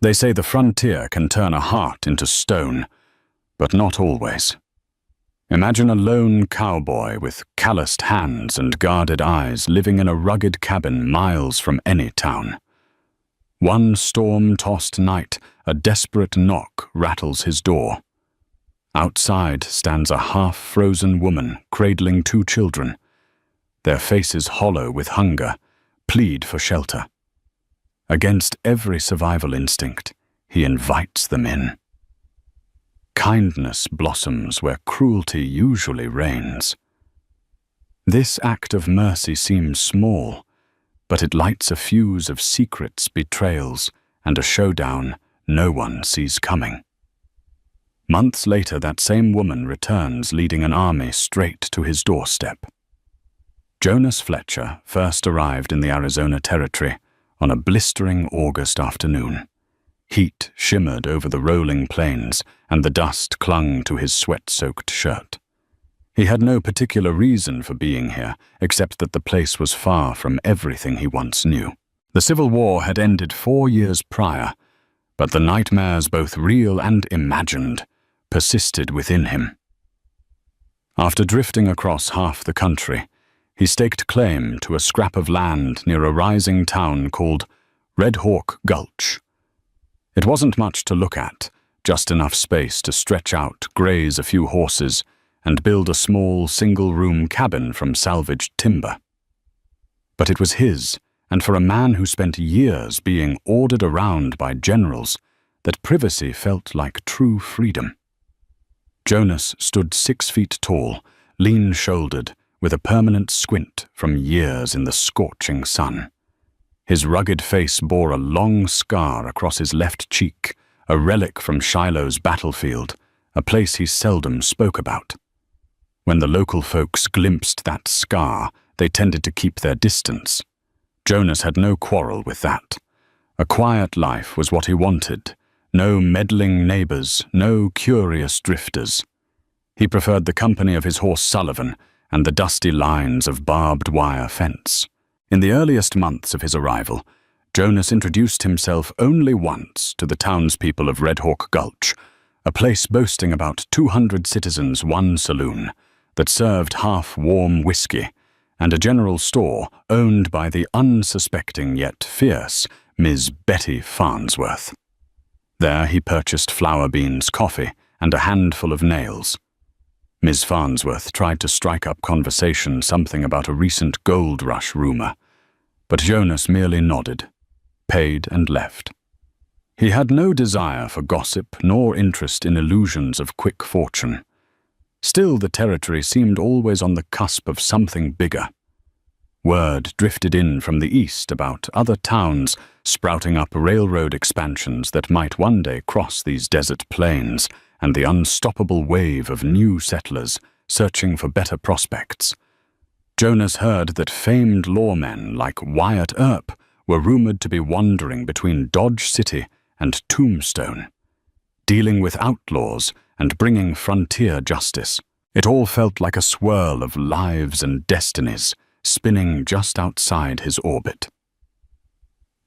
They say the frontier can turn a heart into stone, but not always. Imagine a lone cowboy with calloused hands and guarded eyes living in a rugged cabin miles from any town. One storm-tossed night, a desperate knock rattles his door. Outside stands a half-frozen woman cradling 2 children. Their faces hollow with hunger, plead for shelter. Against every survival instinct, he invites them in. Kindness blossoms where cruelty usually reigns. This act of mercy seems small, but it lights a fuse of secrets, betrayals, and a showdown no one sees coming. Months later, that same woman returns leading an army straight to his doorstep. Jonas Fletcher first arrived in the Arizona Territory on a blistering August afternoon. Heat shimmered over the rolling plains, and the dust clung to his sweat-soaked shirt. He had no particular reason for being here, except that the place was far from everything he once knew. The Civil War had ended 4 years prior, but the nightmares, both real and imagined, persisted within him. After drifting across half the country, he staked claim to a scrap of land near a rising town called Red Hawk Gulch. It wasn't much to look at, just enough space to stretch out, graze a few horses, and build a small single-room cabin from salvaged timber. But it was his, and for a man who spent years being ordered around by generals, that privacy felt like true freedom. Jonas stood 6 feet tall, lean-shouldered, with a permanent squint from years in the scorching sun. His rugged face bore a long scar across his left cheek, a relic from Shiloh's battlefield, a place he seldom spoke about. When the local folks glimpsed that scar, they tended to keep their distance. Jonas had no quarrel with that. A quiet life was what he wanted. No meddling neighbors, no curious drifters. He preferred the company of his horse Sullivan and the dusty lines of barbed wire fence. In the earliest months of his arrival, Jonas introduced himself only once to the townspeople of Red Hawk Gulch, a place boasting about 200 citizens, 1 saloon, that served half-warm whiskey, and a general store owned by the unsuspecting yet fierce Miss Betty Farnsworth. There he purchased flour beans, coffee, and a handful of nails. Miss Farnsworth tried to strike up conversation, something about a recent gold rush rumor, but Jonas merely nodded, paid, and left. He had no desire for gossip nor interest in illusions of quick fortune. Still, the territory seemed always on the cusp of something bigger. Word drifted in from the east about other towns sprouting up railroad expansions that might one day cross these desert plains, and the unstoppable wave of new settlers searching for better prospects. Jonas heard that famed lawmen like Wyatt Earp were rumored to be wandering between Dodge City and Tombstone, dealing with outlaws and bringing frontier justice. It all felt like a swirl of lives and destinies spinning just outside his orbit.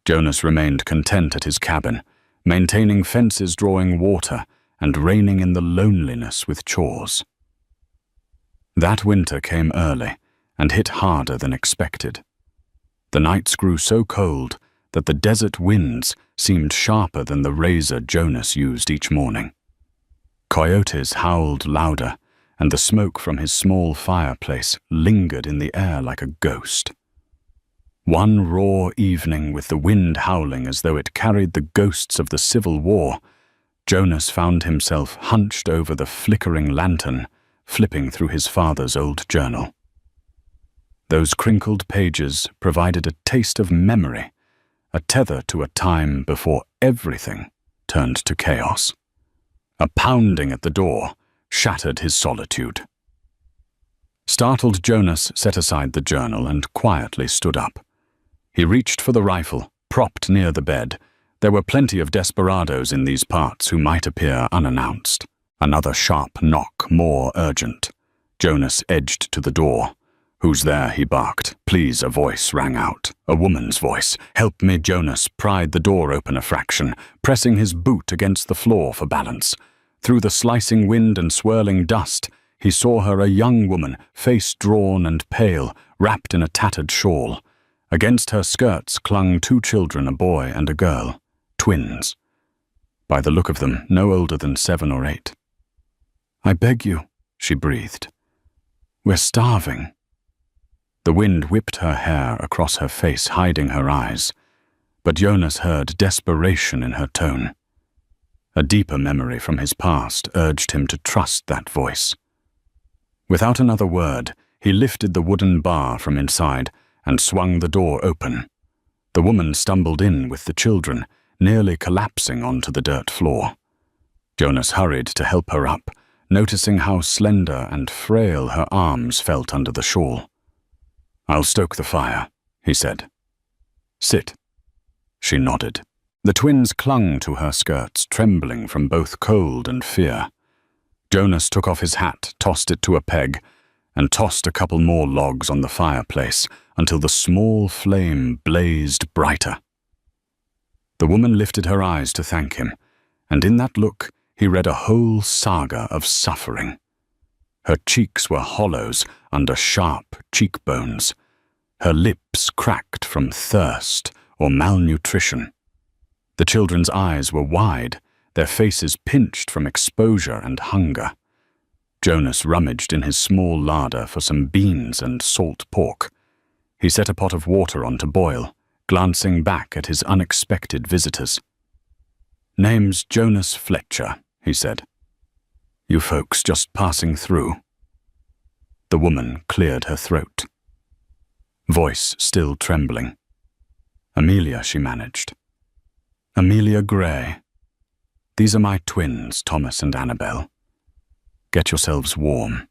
Jonas remained content at his cabin, maintaining fences drawing water and reigning in the loneliness with chores. That winter came early and hit harder than expected. The nights grew so cold that the desert winds seemed sharper than the razor Jonas used each morning. Coyotes howled louder, and the smoke from his small fireplace lingered in the air like a ghost. One raw evening, with the wind howling as though it carried the ghosts of the Civil War, Jonas found himself hunched over the flickering lantern, flipping through his father's old journal. Those crinkled pages provided a taste of memory, a tether to a time before everything turned to chaos. A pounding at the door shattered his solitude. Startled, Jonas set aside the journal and quietly stood up. He reached for the rifle, propped near the bed. There were plenty of desperados in these parts who might appear unannounced. Another sharp knock, more urgent. Jonas edged to the door. "Who's there?" he barked. "Please," a voice rang out. A woman's voice. "Help me." Jonas pried the door open a fraction, pressing his boot against the floor for balance. Through the slicing wind and swirling dust, he saw her, a young woman, face drawn and pale, wrapped in a tattered shawl. Against her skirts clung 2 children, a boy and a girl. Twins. By the look of them, no older than 7 or 8. "I beg you," she breathed. "We're starving." The wind whipped her hair across her face, hiding her eyes, but Jonas heard desperation in her tone. A deeper memory from his past urged him to trust that voice. Without another word, he lifted the wooden bar from inside and swung the door open. The woman stumbled in with the children, nearly collapsing onto the dirt floor. Jonas hurried to help her up, noticing how slender and frail her arms felt under the shawl. "I'll stoke the fire," he said. "Sit." She nodded. The twins clung to her skirts, trembling from both cold and fear. Jonas took off his hat, tossed it to a peg, and tossed a couple more logs on the fireplace until the small flame blazed brighter. The woman lifted her eyes to thank him, and in that look he read a whole saga of suffering. Her cheeks were hollows under sharp cheekbones, her lips cracked from thirst or malnutrition. The children's eyes were wide, their faces pinched from exposure and hunger. Jonas rummaged in his small larder for some beans and salt pork. He set a pot of water on to boil, glancing back at his unexpected visitors. "Name's Jonas Fletcher," he said. "You folks just passing through?" The woman cleared her throat. Voice still trembling. "Amelia," she managed. "Amelia Gray. These are my twins, Thomas and Annabelle. Get yourselves warm.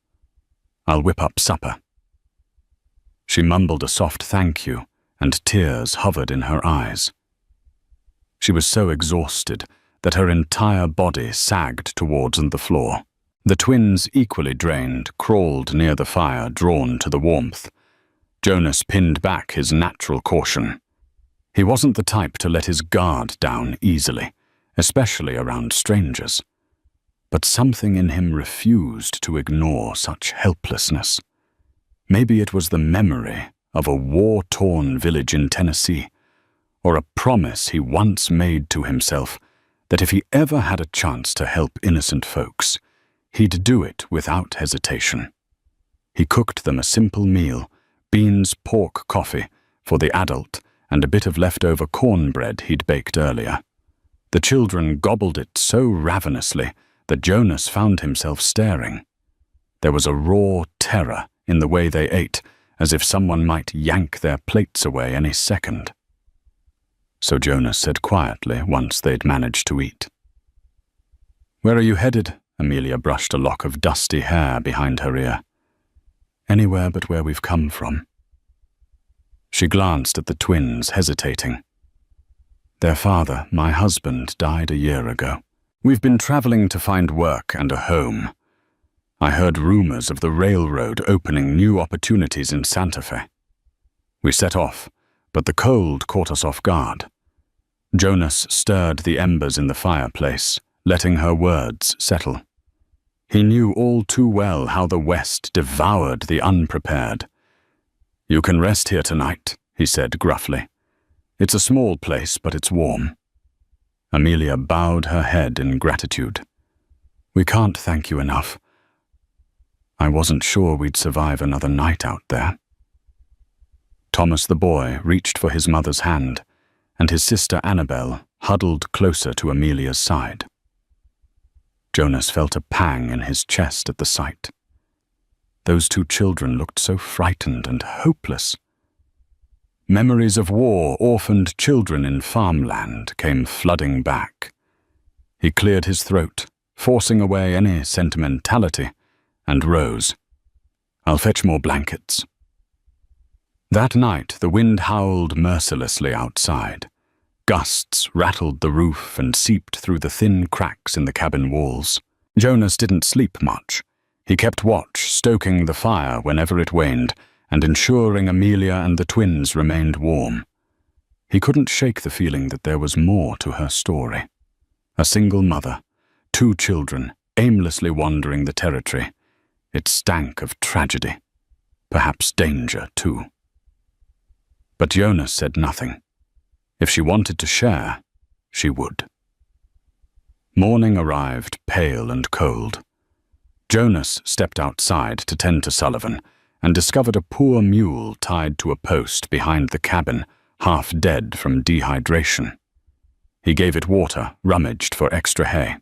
I'll whip up supper." She mumbled a soft thank you, and tears hovered in her eyes. She was so exhausted that her entire body sagged towards the floor. The twins, equally drained, crawled near the fire, drawn to the warmth. Jonas pinned back his natural caution. He wasn't the type to let his guard down easily, especially around strangers. But something in him refused to ignore such helplessness. Maybe it was the memory of a war-torn village in Tennessee, or a promise he once made to himself that if he ever had a chance to help innocent folks, he'd do it without hesitation. He cooked them a simple meal, beans, pork, coffee, for the adult, and a bit of leftover cornbread he'd baked earlier. The children gobbled it so ravenously that Jonas found himself staring. There was a raw terror in the way they ate, as if someone might yank their plates away any second. So Jonas said quietly once they'd managed to eat. "Where are you headed?" Amelia brushed a lock of dusty hair behind her ear. "Anywhere but where we've come from." She glanced at the twins, hesitating. "Their father, my husband, died a year ago. We've been traveling to find work and a home. I heard rumors of the railroad opening new opportunities in Santa Fe. We set off, but the cold caught us off guard." Jonas stirred the embers in the fireplace, letting her words settle. He knew all too well how the West devoured the unprepared. "You can rest here tonight," he said gruffly. "It's a small place, but it's warm." Amelia bowed her head in gratitude. "We can't thank you enough. I wasn't sure we'd survive another night out there." Thomas the boy reached for his mother's hand, and his sister Annabelle huddled closer to Amelia's side. Jonas felt a pang in his chest at the sight. Those 2 children looked so frightened and hopeless. Memories of war, orphaned children in farmland came flooding back. He cleared his throat, forcing away any sentimentality, and rose. "I'll fetch more blankets." That night the wind howled mercilessly outside. Gusts rattled the roof and seeped through the thin cracks in the cabin walls. Jonas didn't sleep much. He kept watch, stoking the fire whenever it waned, and ensuring Amelia and the twins remained warm. He couldn't shake the feeling that there was more to her story. A single mother, 2 children, aimlessly wandering the territory. It stank of tragedy. Perhaps danger, too. But Jonas said nothing. If she wanted to share, she would. Morning arrived, pale and cold. Jonas stepped outside to tend to Sullivan and discovered a poor mule tied to a post behind the cabin, half dead from dehydration. He gave it water, rummaged for extra hay.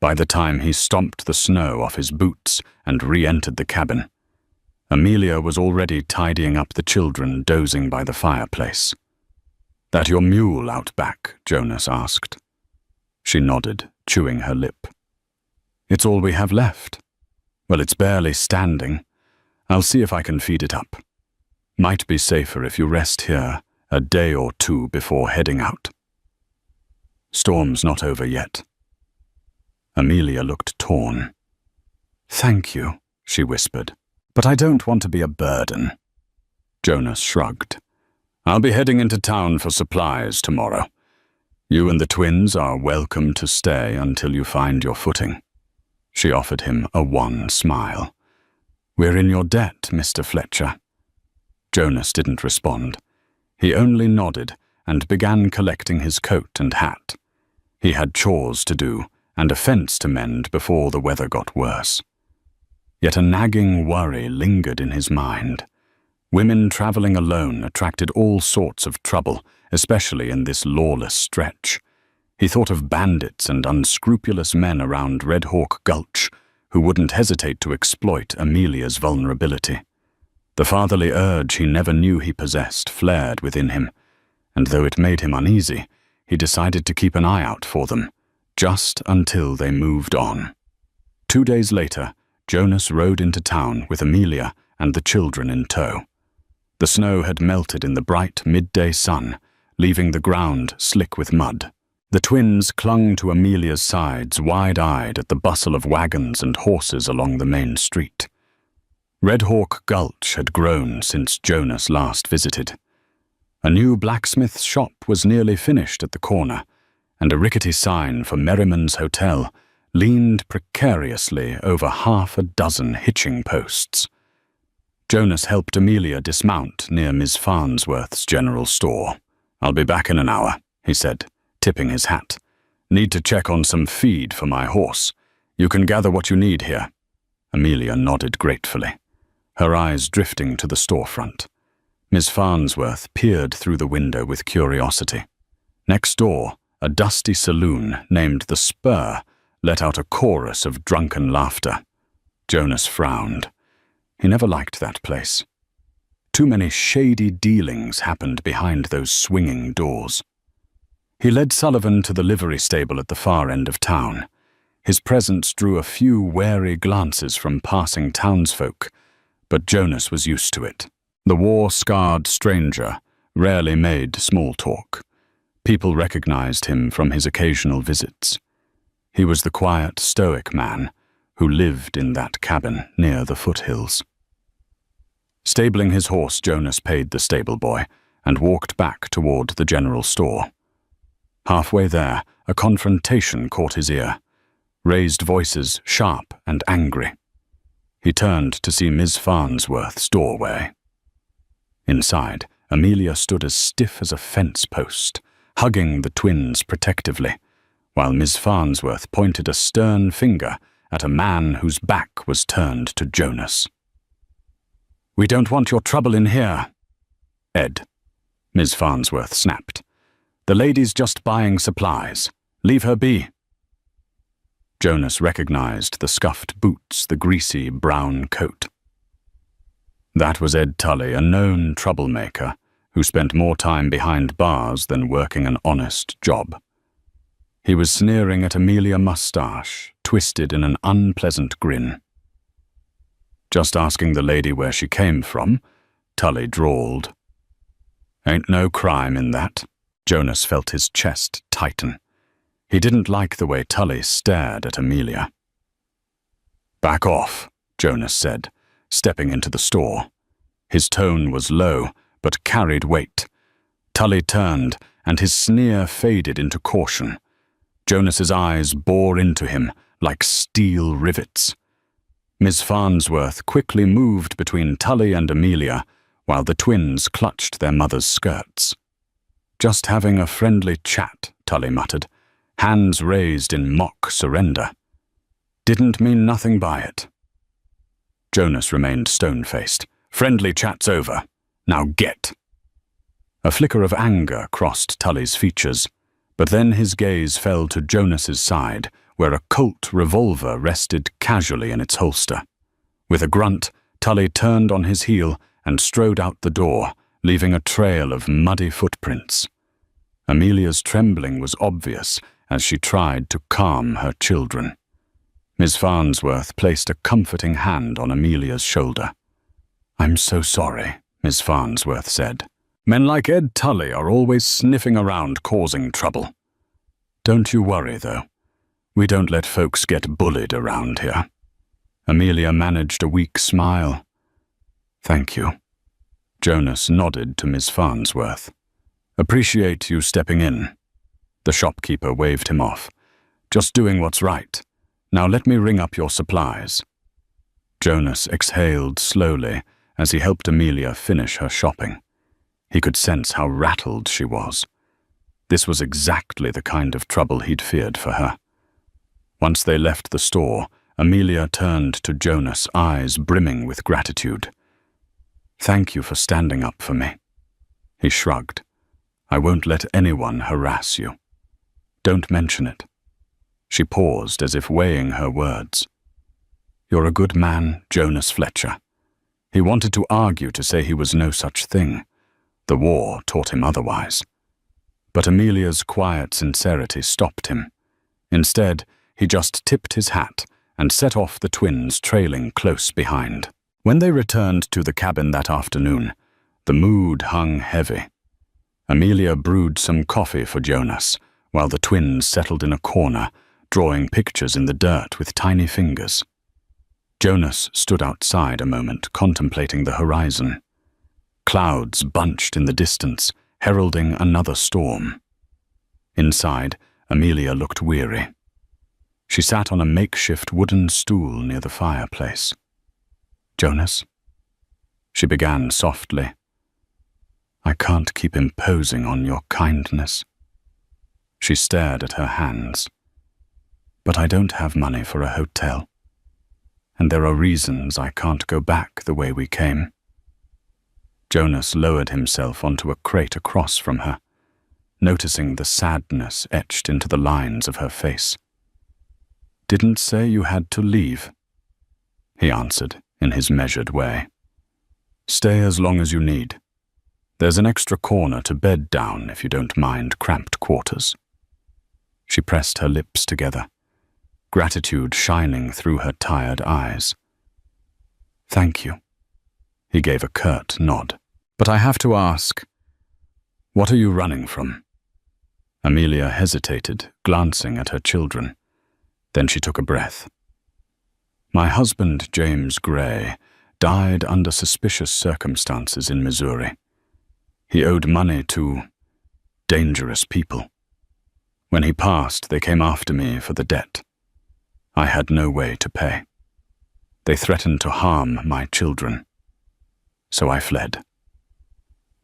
By the time he stomped the snow off his boots and re-entered the cabin, Amelia was already tidying up the children dozing by the fireplace. "That your mule out back?" Jonas asked. She nodded, chewing her lip. "It's all we have left." "Well, it's barely standing. I'll see if I can feed it up. Might be safer if you rest here a day or 2 before heading out. Storm's not over yet." Amelia looked torn. "Thank you," she whispered, "but I don't want to be a burden." Jonas shrugged. "I'll be heading into town for supplies tomorrow. You and the twins are welcome to stay until you find your footing." She offered him a wan smile. "We're in your debt, Mr. Fletcher." Jonas didn't respond. He only nodded and began collecting his coat and hat. He had chores to do and a fence to mend before the weather got worse. Yet a nagging worry lingered in his mind. Women traveling alone attracted all sorts of trouble, especially in this lawless stretch. He thought of bandits and unscrupulous men around Red Hawk Gulch who wouldn't hesitate to exploit Amelia's vulnerability. The fatherly urge he never knew he possessed flared within him, and though it made him uneasy, he decided to keep an eye out for them, just until they moved on. 2 days later, Jonas rode into town with Amelia and the children in tow. The snow had melted in the bright midday sun, leaving the ground slick with mud. The twins clung to Amelia's sides, wide-eyed at the bustle of wagons and horses along the main street. Red Hawk Gulch had grown since Jonas last visited. A new blacksmith's shop was nearly finished at the corner, and a rickety sign for Merriman's Hotel leaned precariously over 6 hitching posts. Jonas helped Amelia dismount near Ms. Farnsworth's general store. "I'll be back in an hour," he said, tipping his hat. "Need to check on some feed for my horse. You can gather what you need here." Amelia nodded gratefully, her eyes drifting to the storefront. Ms. Farnsworth peered through the window with curiosity. Next door, a dusty saloon named The Spur let out a chorus of drunken laughter. Jonas frowned. He never liked that place. Too many shady dealings happened behind those swinging doors. He led Sullivan to the livery stable at the far end of town. His presence drew a few wary glances from passing townsfolk, but Jonas was used to it. The war-scarred stranger rarely made small talk. People recognized him from his occasional visits. He was the quiet, stoic man who lived in that cabin near the foothills. Stabling his horse, Jonas paid the stable boy and walked back toward the general store. Halfway there, a confrontation caught his ear, raised voices sharp and angry. He turned to see Ms. Farnsworth's doorway. Inside, Amelia stood as stiff as a fence post, hugging the twins protectively, while Ms. Farnsworth pointed a stern finger at a man whose back was turned to Jonas. "We don't want your trouble in here." "Ed," Ms. Farnsworth snapped. "The lady's just buying supplies. Leave her be." Jonas recognized the scuffed boots, the greasy brown coat. That was Ed Tully, a known troublemaker who spent more time behind bars than working an honest job. He was sneering at Amelia Mustache, twisted in an unpleasant grin. "Just asking the lady where she came from," Tully drawled. "Ain't no crime in that." Jonas felt his chest tighten. He didn't like the way Tully stared at Amelia. "Back off," Jonas said, stepping into the store. His tone was low, but carried weight. Tully turned, and his sneer faded into caution. Jonas's eyes bore into him like steel rivets. Miss Farnsworth quickly moved between Tully and Amelia, while the twins clutched their mother's skirts. "Just having a friendly chat," Tully muttered, hands raised in mock surrender. "Didn't mean nothing by it." Jonas remained stone-faced. "Friendly chat's over. Now get." A flicker of anger crossed Tully's features, but then his gaze fell to Jonas's side, where a Colt revolver rested casually in its holster. With a grunt, Tully turned on his heel and strode out the door, leaving a trail of muddy footprints. Amelia's trembling was obvious as she tried to calm her children. Miss Farnsworth placed a comforting hand on Amelia's shoulder. "I'm so sorry," Miss Farnsworth said. "Men like Ed Tully are always sniffing around causing trouble. Don't you worry, though. We don't let folks get bullied around here." Amelia managed a weak smile. "Thank you." Jonas nodded to Miss Farnsworth. "Appreciate you stepping in." The shopkeeper waved him off. "Just doing what's right. Now let me ring up your supplies." Jonas exhaled slowly as he helped Amelia finish her shopping. He could sense how rattled she was. This was exactly the kind of trouble he'd feared for her. Once they left the store, Amelia turned to Jonas, eyes brimming with gratitude. "Thank you for standing up for me." He shrugged. "I won't let anyone harass you. Don't mention it." She paused as if weighing her words. "You're a good man, Jonas Fletcher." He wanted to argue to say he was no such thing. The war taught him otherwise. But Amelia's quiet sincerity stopped him. Instead, he just tipped his hat and set off, the twins trailing close behind. When they returned to the cabin that afternoon, the mood hung heavy. Amelia brewed some coffee for Jonas, while the twins settled in a corner, drawing pictures in the dirt with tiny fingers. Jonas stood outside a moment, contemplating the horizon. Clouds bunched in the distance, heralding another storm. Inside, Amelia looked weary. She sat on a makeshift wooden stool near the fireplace. "Jonas?" She began softly. "I can't keep imposing on your kindness." She stared at her hands. "But I don't have money for a hotel. And there are reasons I can't go back the way we came." Jonas lowered himself onto a crate across from her, noticing the sadness etched into the lines of her face. "Didn't say you had to leave," he answered in his measured way. "Stay as long as you need. There's an extra corner to bed down if you don't mind cramped quarters." She pressed her lips together, gratitude shining through her tired eyes. "Thank you." He gave a curt nod. "But I have to ask, what are you running from?" Amelia hesitated, glancing at her children. Then she took a breath. "My husband, James Gray, died under suspicious circumstances in Missouri. He owed money to dangerous people. When he passed, they came after me for the debt. I had no way to pay. They threatened to harm my children. So I fled."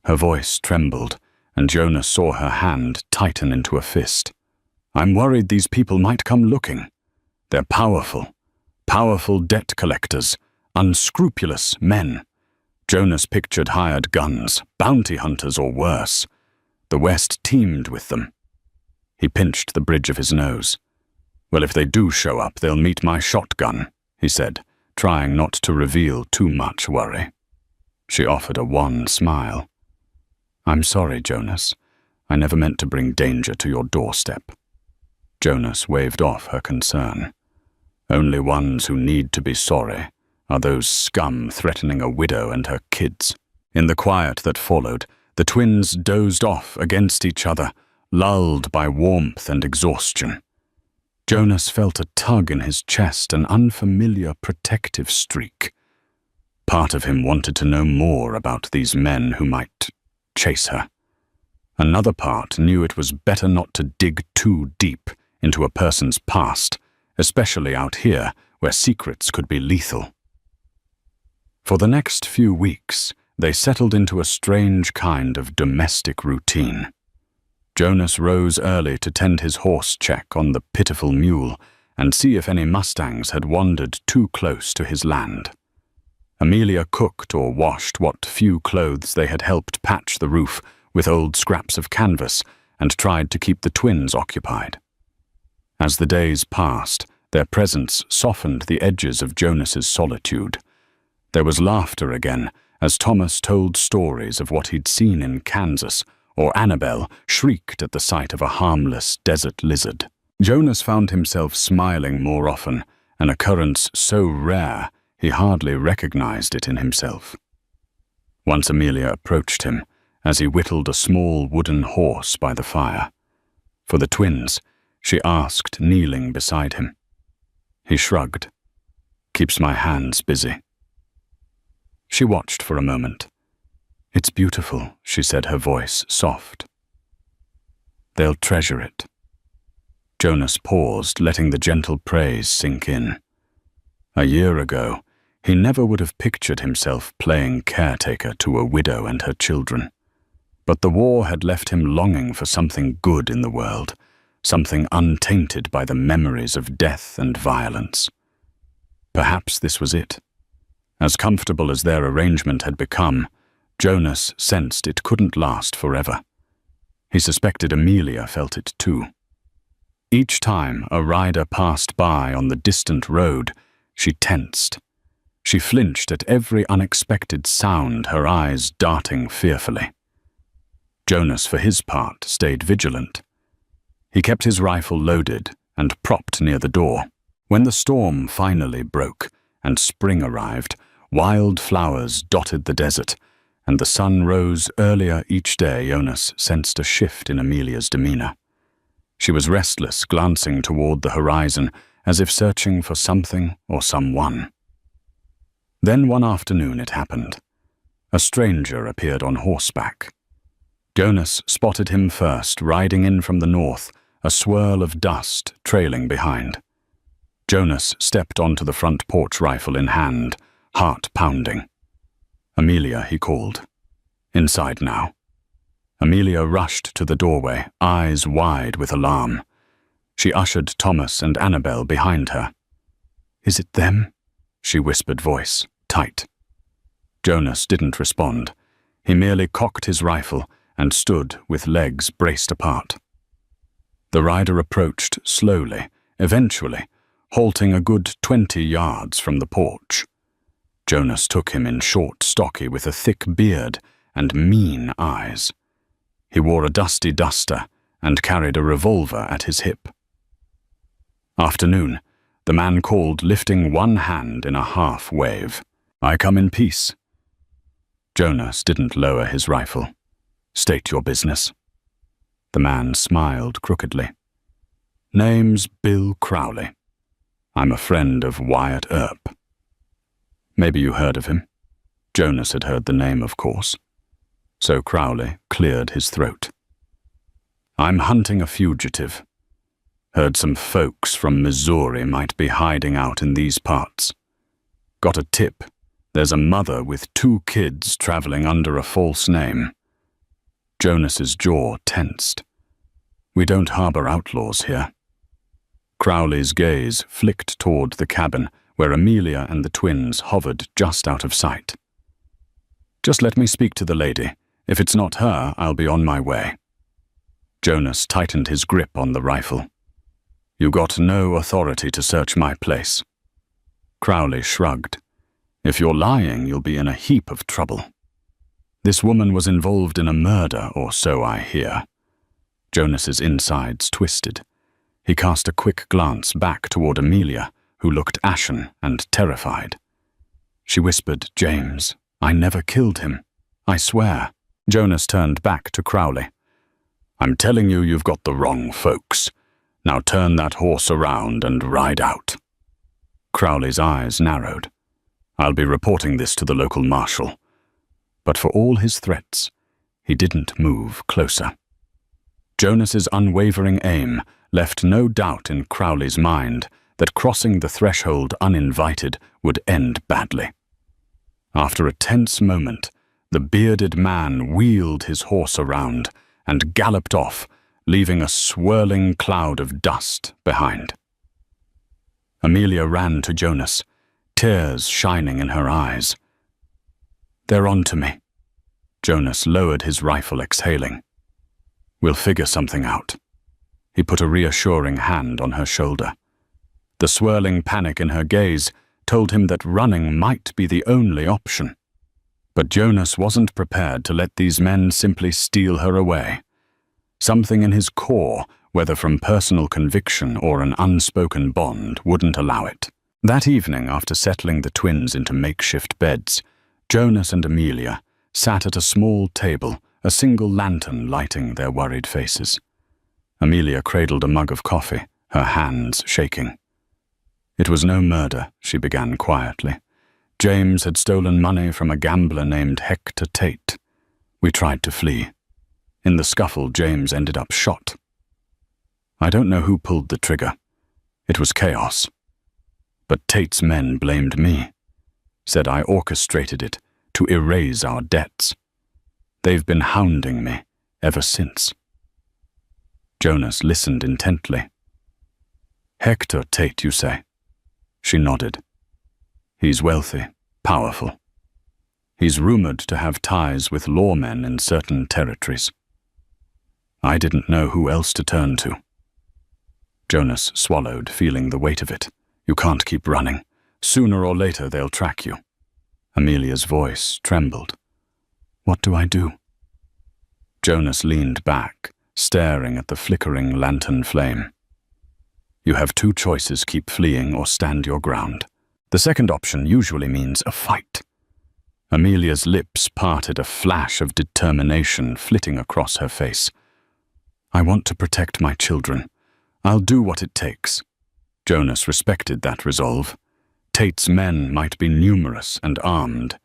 Her voice trembled, and Jonas saw her hand tighten into a fist. "I'm worried these people might come looking. They're powerful debt collectors, unscrupulous men." Jonas pictured hired guns, bounty hunters or worse. The West teemed with them. He pinched the bridge of his nose. "Well, if they do show up, they'll meet my shotgun," he said, trying not to reveal too much worry. She offered a wan smile. "I'm sorry, Jonas. I never meant to bring danger to your doorstep." Jonas waved off her concern. "Only ones who need to be sorry are those scum threatening a widow and her kids." In the quiet that followed, the twins dozed off against each other, lulled by warmth and exhaustion. Jonas felt a tug in his chest, an unfamiliar protective streak. Part of him wanted to know more about these men who might chase her. Another part knew it was better not to dig too deep into a person's past, especially out here where secrets could be lethal. For the next few weeks, they settled into a strange kind of domestic routine. Jonas rose early to tend his horse check on the pitiful mule and see if any mustangs had wandered too close to his land. Amelia cooked or washed what few clothes they had helped patch the roof with old scraps of canvas and tried to keep the twins occupied. As the days passed, their presence softened the edges of Jonas's solitude. There was laughter again as Thomas told stories of what he'd seen in Kansas, or Annabelle shrieked at the sight of a harmless desert lizard. Jonas found himself smiling more often, an occurrence so rare he hardly recognized it in himself. Once Amelia approached him as he whittled a small wooden horse by the fire. For the twins, she asked, kneeling beside him. He shrugged. "Keeps my hands busy." She watched for a moment. "It's beautiful," she said, her voice soft. "They'll treasure it." Jonas paused, letting the gentle praise sink in. A year ago, he never would have pictured himself playing caretaker to a widow and her children. But the war had left him longing for something good in the world, something untainted by the memories of death and violence. Perhaps this was it. As comfortable as their arrangement had become, Jonas sensed it couldn't last forever. He suspected Amelia felt it too. Each time a rider passed by on the distant road, she tensed. She flinched at every unexpected sound, her eyes darting fearfully. Jonas, for his part, stayed vigilant. He kept his rifle loaded and propped near the door. When the storm finally broke and spring arrived, wild flowers dotted the desert, and the sun rose earlier each day, Jonas sensed a shift in Amelia's demeanor. She was restless, glancing toward the horizon as if searching for something or someone. Then one afternoon it happened. A stranger appeared on horseback. Jonas spotted him first, riding in from the north, a swirl of dust trailing behind. Jonas stepped onto the front porch, rifle in hand, heart pounding. "Amelia," he called. "Inside now." Amelia rushed to the doorway, eyes wide with alarm. She ushered Thomas and Annabelle behind her. "Is it them?" she whispered, voice tight. Jonas didn't respond. He merely cocked his rifle and stood with legs braced apart. The rider approached slowly, eventually, halting a good 20 yards from the porch. Jonas took him in, short, stocky, with a thick beard and mean eyes. He wore a dusty duster and carried a revolver at his hip. "Afternoon," the man called, lifting one hand in a half wave. "I come in peace." Jonas didn't lower his rifle. "State your business." The man smiled crookedly. "Name's Bill Crowley. I'm a friend of Wyatt Earp." Maybe you heard of him. Jonas had heard the name, of course. So Crowley cleared his throat. "I'm hunting a fugitive. Heard some folks from Missouri might be hiding out in these parts. Got a tip. There's a mother with 2 kids traveling under a false name." Jonas's jaw tensed. "We don't harbor outlaws here." Crowley's gaze flicked toward the cabin where Amelia and the twins hovered just out of sight. "Just let me speak to the lady. If it's not her, I'll be on my way." Jonas tightened his grip on the rifle. "You got no authority to search my place." Crowley shrugged. "If you're lying, you'll be in a heap of trouble. This woman was involved in a murder, or so I hear." Jonas's insides twisted. He cast a quick glance back toward Amelia, who looked ashen and terrified. She whispered, "James, I never killed him. I swear." Jonas turned back to Crowley. "I'm telling you, you've got the wrong folks. Now turn that horse around and ride out." Crowley's eyes narrowed. I'll be reporting this to the local marshal. But for all his threats, he didn't move closer. Jonas's unwavering aim left no doubt in Crowley's mind that crossing the threshold uninvited would end badly. After a tense moment, the bearded man wheeled his horse around and galloped off, leaving a swirling cloud of dust behind. Amelia ran to Jonas, tears shining in her eyes. "They're on to me." Jonas lowered his rifle, exhaling. "We'll figure something out." He put a reassuring hand on her shoulder. The swirling panic in her gaze told him that running might be the only option. But Jonas wasn't prepared to let these men simply steal her away. Something in his core, whether from personal conviction or an unspoken bond, wouldn't allow it. That evening, after settling the twins into makeshift beds, Jonas and Amelia sat at a small table, a single lantern lighting their worried faces. Amelia cradled a mug of coffee, her hands shaking. "It was no murder," she began quietly. "James had stolen money from a gambler named Hector Tate. We tried to flee. In the scuffle, James ended up shot. I don't know who pulled the trigger. It was chaos. But Tate's men blamed me, said I orchestrated it to erase our debts. They've been hounding me ever since." Jonas listened intently. "Hector Tate, you say?" She nodded. "He's wealthy, powerful. He's rumored to have ties with lawmen in certain territories. I didn't know who else to turn to." Jonas swallowed, feeling the weight of it. "You can't keep running. Sooner or later they'll track you." Amelia's voice trembled. "What do I do?" Jonas leaned back, staring at the flickering lantern flame. "You have two choices: keep fleeing or stand your ground. The second option usually means a fight." Amelia's lips parted, a flash of determination flitting across her face. "I want to protect my children. I'll do what it takes." Jonas respected that resolve. Tate's men might be numerous and armed.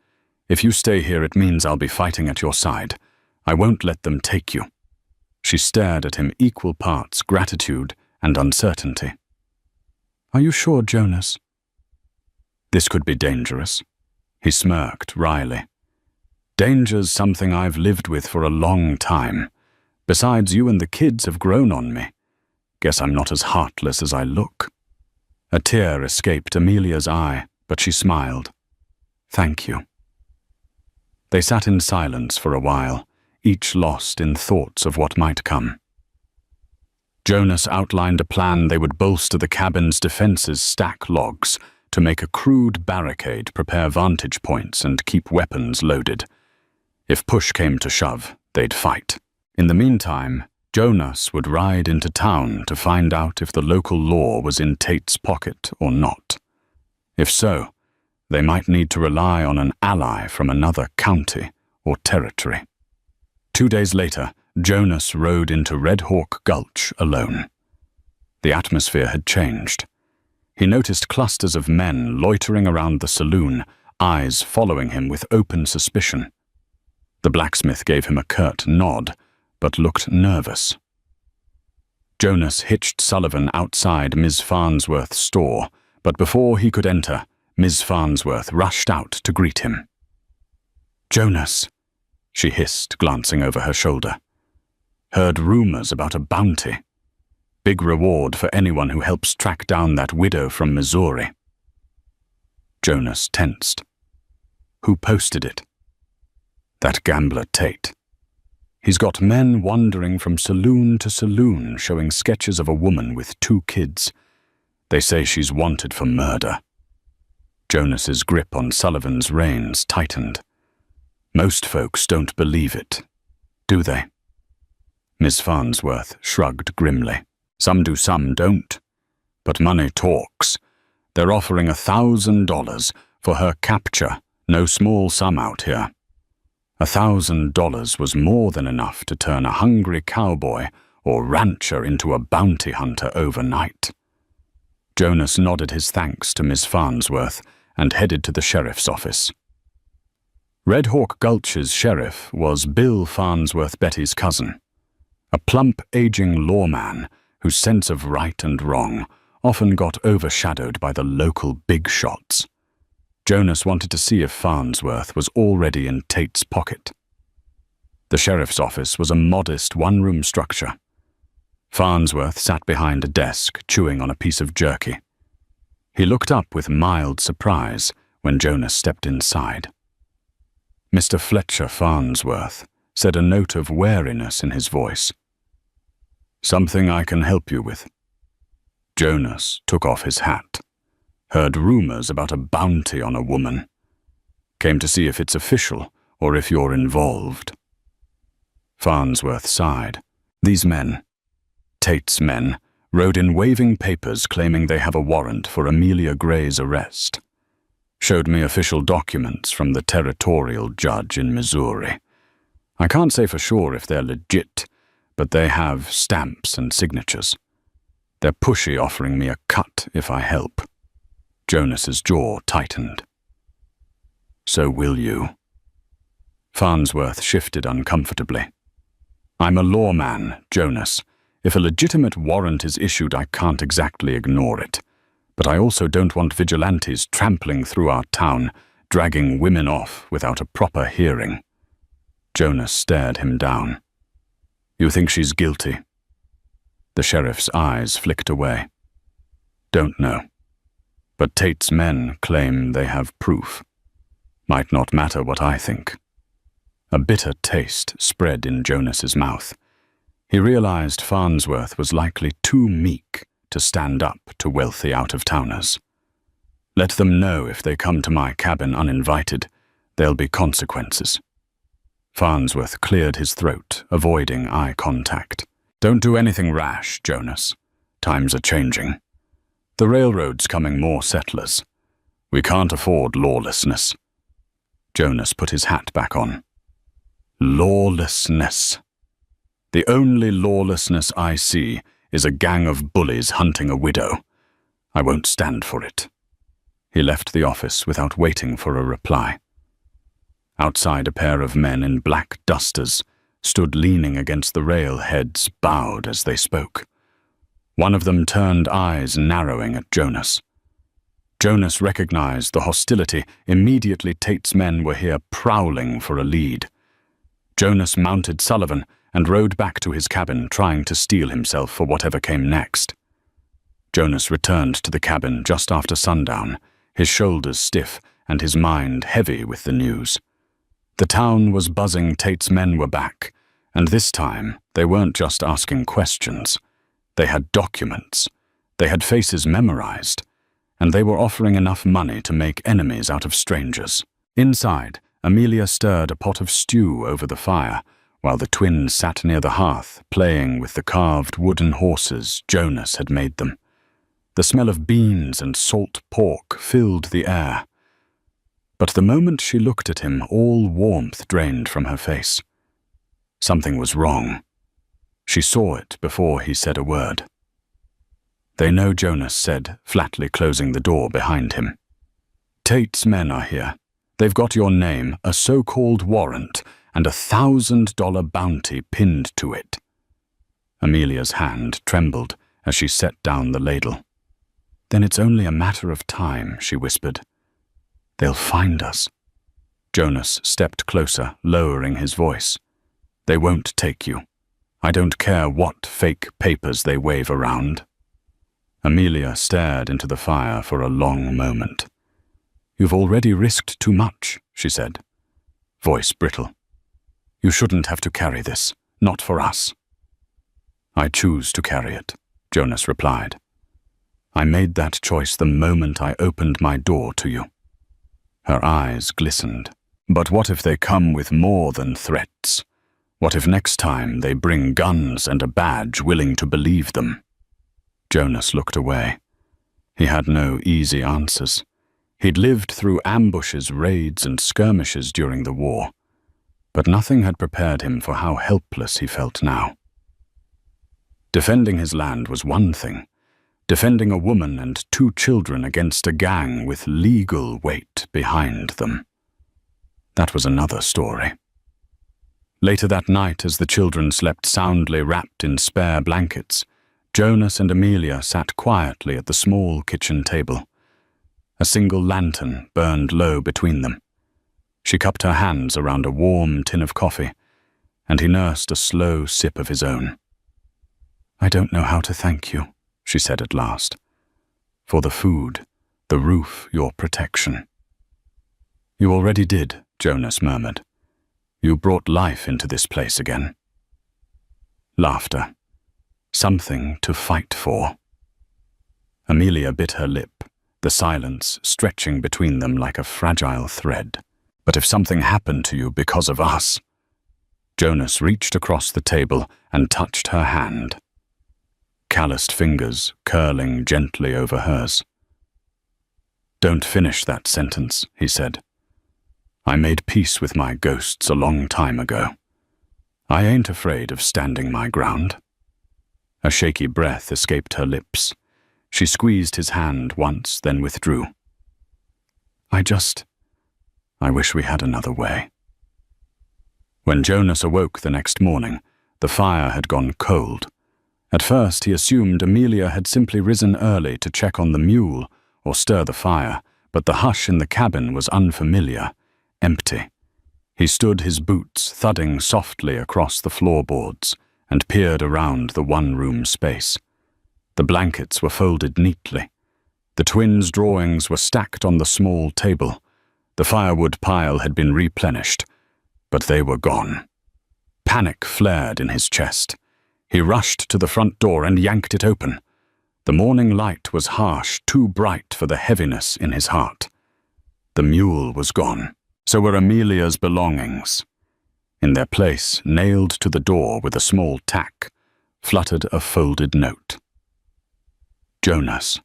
"If you stay here, it means I'll be fighting at your side. I won't let them take you." She stared at him, equal parts gratitude and uncertainty. "Are you sure, Jonas?" "This could be dangerous." He smirked wryly. "Danger's something I've lived with for a long time. Besides, you and the kids have grown on me. Guess I'm not as heartless as I look." A tear escaped Amelia's eye, but she smiled. "Thank you." They sat in silence for a while, each lost in thoughts of what might come. Jonas outlined a plan they would bolster the cabin's defenses, stack logs, to make a crude barricade, prepare vantage points, and keep weapons loaded. If push came to shove, they'd fight. In the meantime, Jonas would ride into town to find out if the local law was in Tate's pocket or not. If so, they might need to rely on an ally from another county or territory. 2 days later, Jonas rode into Red Hawk Gulch alone. The atmosphere had changed. He noticed clusters of men loitering around the saloon, eyes following him with open suspicion. The blacksmith gave him a curt nod, but looked nervous. Jonas hitched Sullivan outside Ms. Farnsworth's store, but before he could enter, Ms. Farnsworth rushed out to greet him. "Jonas," she hissed, glancing over her shoulder. "Heard rumors about a bounty. Big reward for anyone who helps track down that widow from Missouri." Jonas tensed. "Who posted it?" "That gambler Tate. He's got men wandering from saloon to saloon showing sketches of a woman with 2 kids. They say she's wanted for murder." Jonas's grip on Sullivan's reins tightened. "Most folks don't believe it, do they?" Miss Farnsworth shrugged grimly. "Some do, some don't. But money talks. They're offering $1,000 for her capture, no small sum out here. $1,000 was more than enough to turn a hungry cowboy or rancher into a bounty hunter overnight." Jonas nodded his thanks to Miss Farnsworth and headed to the sheriff's office. Red Hawk Gulch's sheriff was Bill Farnsworth Betty's cousin, a plump, aging lawman whose sense of right and wrong often got overshadowed by the local big shots. Jonas wanted to see if Farnsworth was already in Tate's pocket. The sheriff's office was a modest one-room structure. Farnsworth sat behind a desk, chewing on a piece of jerky. He looked up with mild surprise when Jonas stepped inside. Mr. Fletcher Farnsworth said, a note of wariness in his voice. "Something I can help you with?" Jonas took off his hat. "Heard rumors about a bounty on a woman. Came to see if it's official or if you're involved." Farnsworth sighed. These men, Tate's men, rode in waving papers claiming they have a warrant for Amelia Gray's arrest. Showed me official documents from the territorial judge in Missouri. I can't say for sure if they're legit, but they have stamps and signatures. They're pushy, offering me a cut if I help. Jonas's jaw tightened. "So will you?" Farnsworth shifted uncomfortably. "I'm a lawman, Jonas. If a legitimate warrant is issued, I can't exactly ignore it. But I also don't want vigilantes trampling through our town, dragging women off without a proper hearing." Jonas stared him down. "You think she's guilty?" The sheriff's eyes flicked away. "Don't know. But Tate's men claim they have proof. Might not matter what I think." A bitter taste spread in Jonas's mouth. He realized Farnsworth was likely too meek to stand up to wealthy out-of-towners. "Let them know if they come to my cabin uninvited. There'll be consequences." Farnsworth cleared his throat, avoiding eye contact. "Don't do anything rash, Jonas. Times are changing. The railroad's coming more settlers. We can't afford lawlessness." Jonas put his hat back on. "Lawlessness. The only lawlessness I see is a gang of bullies hunting a widow. I won't stand for it." He left the office without waiting for a reply. Outside, a pair of men in black dusters stood leaning against the rail, heads bowed as they spoke. One of them turned, eyes narrowing at Jonas. Jonas recognized the hostility. Immediately, Tate's men were here prowling for a lead. Jonas mounted Sullivan and rode back to his cabin, trying to steel himself for whatever came next. Jonas returned to the cabin just after sundown, his shoulders stiff and his mind heavy with the news. The town was buzzing. Tate's men were back, and this time they weren't just asking questions. They had documents. They had faces memorized, and they were offering enough money to make enemies out of strangers. Inside, Amelia stirred a pot of stew over the fire, while the twins sat near the hearth, playing with the carved wooden horses Jonas had made them. The smell of beans and salt pork filled the air. But the moment she looked at him, all warmth drained from her face. Something was wrong. She saw it before he said a word. "They know," Jonas said, flatly closing the door behind him. "Tate's men are here. They've got your name, a so-called warrant, and $1,000 bounty pinned to it." Amelia's hand trembled as she set down the ladle. "Then it's only a matter of time," she whispered. "They'll find us." Jonas stepped closer, lowering his voice. "They won't take you. I don't care what fake papers they wave around." Amelia stared into the fire for a long moment. "You've already risked too much," she said, voice brittle. "You shouldn't have to carry this, not for us." "I choose to carry it," Jonas replied. "I made that choice the moment I opened my door to you." Her eyes glistened. "But what if they come with more than threats? What if next time they bring guns and a badge willing to believe them?" Jonas looked away. He had no easy answers. He'd lived through ambushes, raids, and skirmishes during the war, but nothing had prepared him for how helpless he felt now. Defending his land was one thing, defending a woman and 2 children against a gang with legal weight behind them. That was another story. Later that night, as the children slept soundly wrapped in spare blankets, Jonas and Amelia sat quietly at the small kitchen table. A single lantern burned low between them. She cupped her hands around a warm tin of coffee, and he nursed a slow sip of his own. "I don't know how to thank you," she said at last. "For the food, the roof, your protection." "You already did," Jonas murmured. "You brought life into this place again." Laughter. Something to fight for. Amelia bit her lip, the silence stretching between them like a fragile thread. "But if something happened to you because of us..." Jonas reached across the table and touched her hand. Calloused fingers curling gently over hers. "Don't finish that sentence," he said. "I made peace with my ghosts a long time ago. I ain't afraid of standing my ground." A shaky breath escaped her lips. She squeezed his hand once, then withdrew. I wish we had another way." When Jonas awoke the next morning, the fire had gone cold. At first he assumed Amelia had simply risen early to check on the mule or stir the fire, but the hush in the cabin was unfamiliar, empty. He stood his boots thudding softly across the floorboards and peered around the one-room space. The blankets were folded neatly. The twins' drawings were stacked on the small table. The firewood pile had been replenished, but they were gone. Panic flared in his chest. He rushed to the front door and yanked it open. The morning light was harsh, too bright for the heaviness in his heart. The mule was gone. So were Amelia's belongings. In their place, nailed to the door with a small tack, fluttered a folded note. "Jonas,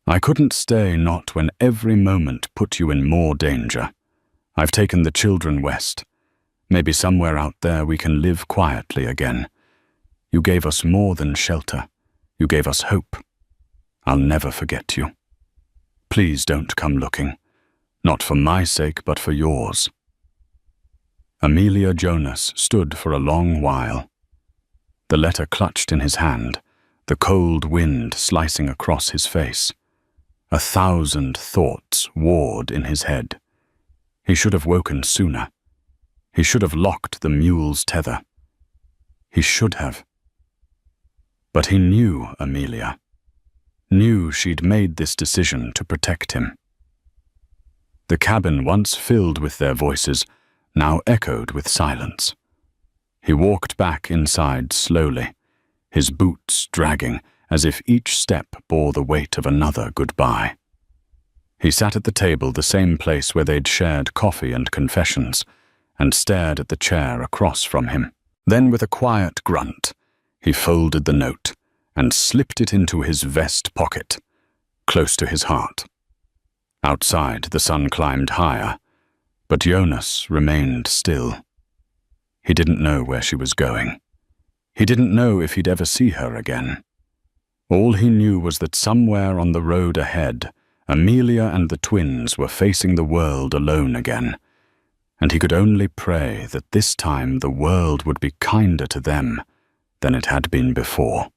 I couldn't stay not when every moment put you in more danger. I've taken the children west. Maybe somewhere out there we can live quietly again. You gave us more than shelter. You gave us hope. I'll never forget you. Please don't come looking. Not for my sake, but for yours." Amelia Jonas stood for a long while. The letter clutched in his hand, the cold wind slicing across his face. 1,000 thoughts warred in his head. He should have woken sooner. He should have locked the mule's tether. He should have. But he knew Amelia. Knew she'd made this decision to protect him. The cabin, once filled with their voices, now echoed with silence. He walked back inside slowly, his boots dragging as if each step bore the weight of another goodbye. He sat at the table, the same place where they'd shared coffee and confessions, and stared at the chair across from him. Then, with a quiet grunt, he folded the note and slipped it into his vest pocket, close to his heart. Outside, the sun climbed higher, but Jonas remained still. He didn't know where she was going. He didn't know if he'd ever see her again. All he knew was that somewhere on the road ahead, Amelia and the twins were facing the world alone again, and he could only pray that this time the world would be kinder to them than it had been before.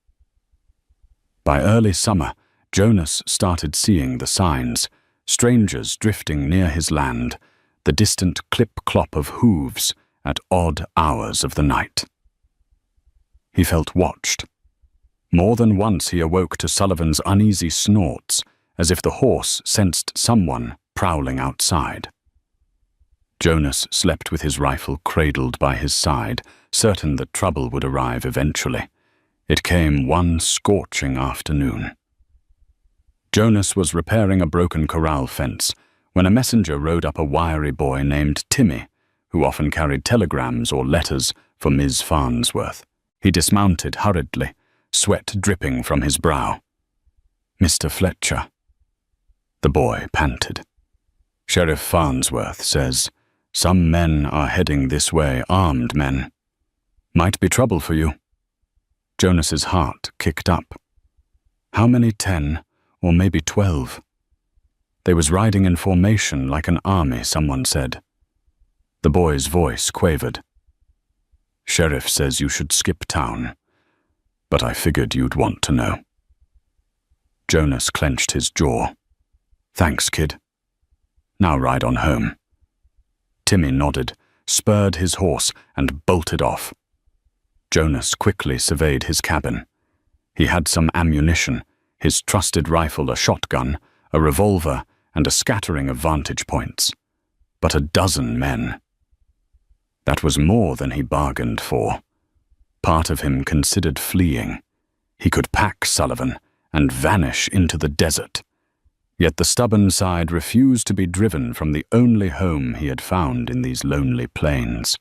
By early summer, Jonas started seeing the signs, strangers drifting near his land, the distant clip-clop of hooves at odd hours of the night. He felt watched. More than once he awoke to Sullivan's uneasy snorts, as if the horse sensed someone prowling outside. Jonas slept with his rifle cradled by his side, certain that trouble would arrive eventually. It came one scorching afternoon. Jonas was repairing a broken corral fence when a messenger rode up a wiry boy named Timmy, who often carried telegrams or letters for Ms. Farnsworth. He dismounted hurriedly, sweat dripping from his brow. "Mr. Fletcher." The boy panted. "Sheriff Farnsworth says, some men are heading this way, armed men. Might be trouble for you." Jonas's heart kicked up. How many? 10, or maybe 12. They was riding in formation like an army, someone said. The boy's voice quavered. Sheriff says you should skip town, but I figured you'd want to know. Jonas clenched his jaw. Thanks, kid. Now ride on home. Timmy nodded, spurred his horse, and bolted off. Jonas quickly surveyed his cabin. He had some ammunition, his trusted rifle, a shotgun, a revolver, and a scattering of vantage points. But a dozen men. That was more than he bargained for. Part of him considered fleeing. He could pack Sullivan and vanish into the desert. Yet the stubborn side refused to be driven from the only home he had found in these lonely plains.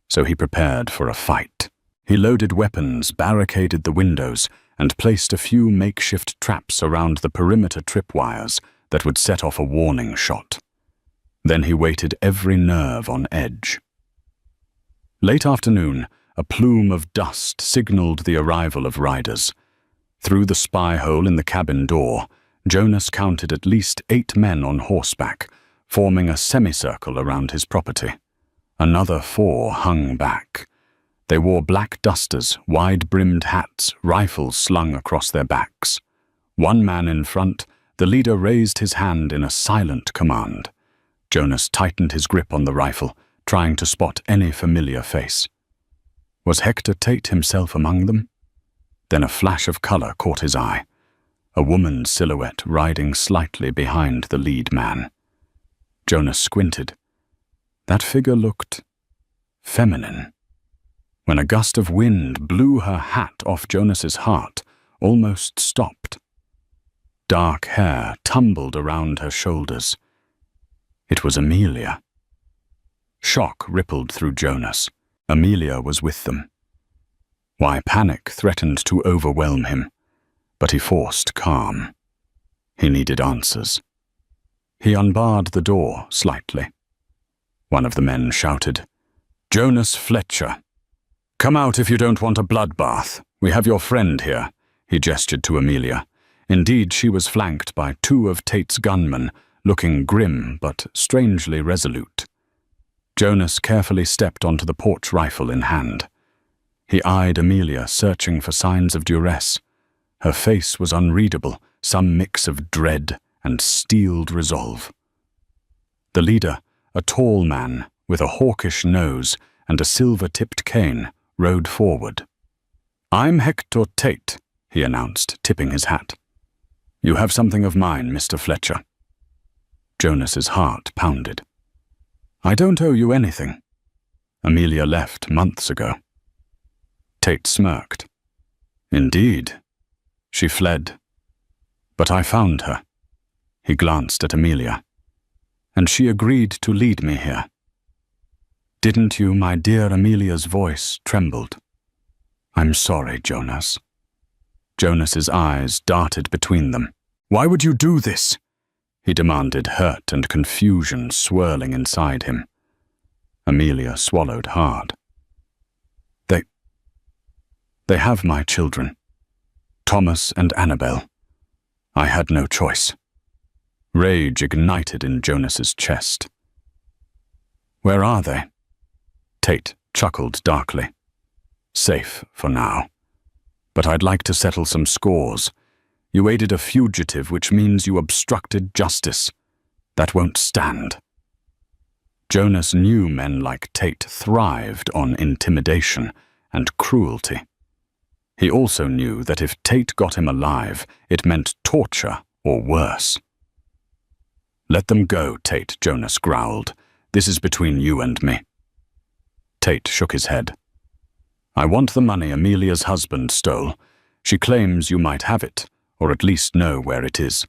So he prepared for a fight. He loaded weapons, barricaded the windows, and placed a few makeshift traps around the perimeter tripwires that would set off a warning shot. Then he waited every nerve on edge. Late afternoon, a plume of dust signaled the arrival of riders. Through the spy hole in the cabin door, Jonas counted at least 8 men on horseback, forming a semicircle around his property. Another 4 hung back. They wore black dusters, wide-brimmed hats, rifles slung across their backs. One man in front, the leader raised his hand in a silent command. Jonas tightened his grip on the rifle, trying to spot any familiar face. Was Hector Tate himself among them? Then a flash of color caught his eye. A woman's silhouette riding slightly behind the lead man. Jonas squinted. That figure looked feminine. When a gust of wind blew her hat off Jonas's heart, almost stopped. Dark hair tumbled around her shoulders. It was Amelia. Shock rippled through Jonas. Amelia was with them. Why, panic threatened to overwhelm him, but he forced calm. He needed answers. He unbarred the door slightly. One of the men shouted, "Jonas Fletcher! Come out if you don't want a bloodbath. We have your friend here," he gestured to Amelia. Indeed, she was flanked by 2 of Tate's gunmen, looking grim but strangely resolute. Jonas carefully stepped onto the porch rifle in hand. He eyed Amelia, searching for signs of duress. Her face was unreadable, some mix of dread and steeled resolve. The leader, a tall man with a hawkish nose and a silver-tipped cane, rode forward. "I'm Hector Tate," he announced, tipping his hat. "You have something of mine, Mr. Fletcher." Jonas's heart pounded. "I don't owe you anything. Amelia left months ago." Tate smirked. "Indeed. She fled. But I found her." He glanced at Amelia. "And she agreed to lead me here." "Didn't you?" My dear Amelia's voice trembled. "I'm sorry, Jonas." Jonas's eyes darted between them. "Why would you do this?" he demanded, hurt and confusion swirling inside him. Amelia swallowed hard. They have my children, Thomas and Annabelle. I had no choice." Rage ignited in Jonas's chest. "Where are they?" Tate chuckled darkly. "Safe for now. But I'd like to settle some scores. You aided a fugitive, which means you obstructed justice. That won't stand." Jonas knew men like Tate thrived on intimidation and cruelty. He also knew that if Tate got him alive, it meant torture or worse. "Let them go, Tate," Jonas growled. "This is between you and me." Tate shook his head. "I want the money Amelia's husband stole. She claims you might have it, or at least know where it is."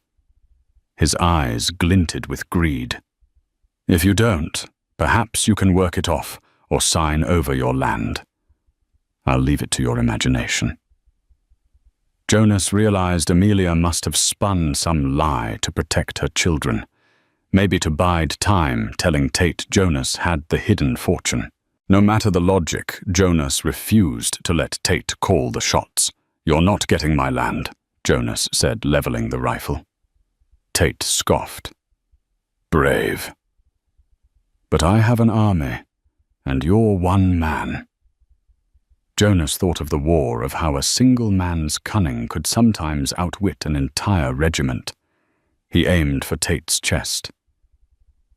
His eyes glinted with greed. "If you don't, perhaps you can work it off or sign over your land. I'll leave it to your imagination." Jonas realized Amelia must have spun some lie to protect her children, maybe to bide time telling Tate Jonas had the hidden fortune. No matter the logic, Jonas refused to let Tate call the shots. "You're not getting my land. Jonas said, leveling the rifle. Tate scoffed. Brave. But I have an army, and you're one man. Jonas thought of the war, of how a single man's cunning could sometimes outwit an entire regiment. He aimed for Tate's chest.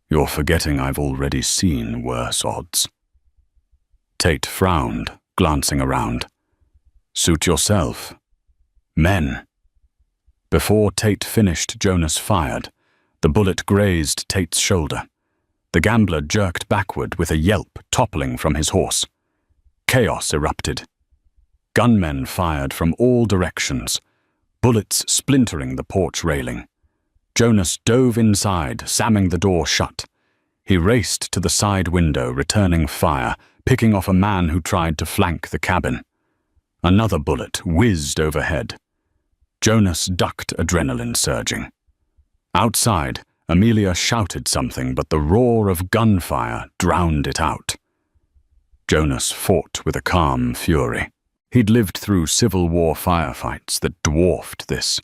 You're forgetting I've already seen worse odds. Tate frowned, glancing around. Suit yourself. Men. Before Tate finished, Jonas fired. The bullet grazed Tate's shoulder. The gambler jerked backward with a yelp, toppling from his horse. Chaos erupted. Gunmen fired from all directions, bullets splintering the porch railing. Jonas dove inside, slamming the door shut. He raced to the side window, returning fire, picking off a man who tried to flank the cabin. Another bullet whizzed overhead. Jonas ducked, adrenaline surging. Outside, Amelia shouted something, but the roar of gunfire drowned it out. Jonas fought with a calm fury. He'd lived through Civil War firefights that dwarfed this.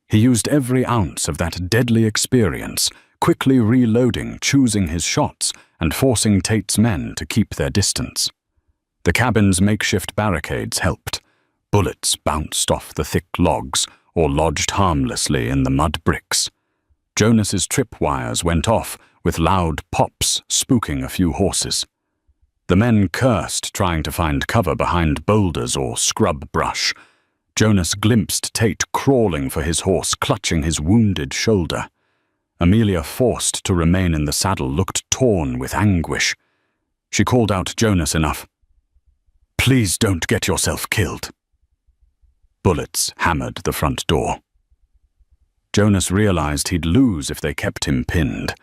He used every ounce of that deadly experience, quickly reloading, choosing his shots, and forcing Tate's men to keep their distance. The cabin's makeshift barricades helped. Bullets bounced off the thick logs or lodged harmlessly in the mud bricks. Jonas's tripwires went off with loud pops, spooking a few horses. The men cursed, trying to find cover behind boulders or scrub brush. Jonas glimpsed Tate crawling for his horse, clutching his wounded shoulder. Amelia, forced to remain in the saddle, looked torn with anguish. She called out Jonas enough. Please don't get yourself killed. Bullets hammered the front door. Jonas realized he'd lose if they kept him pinned.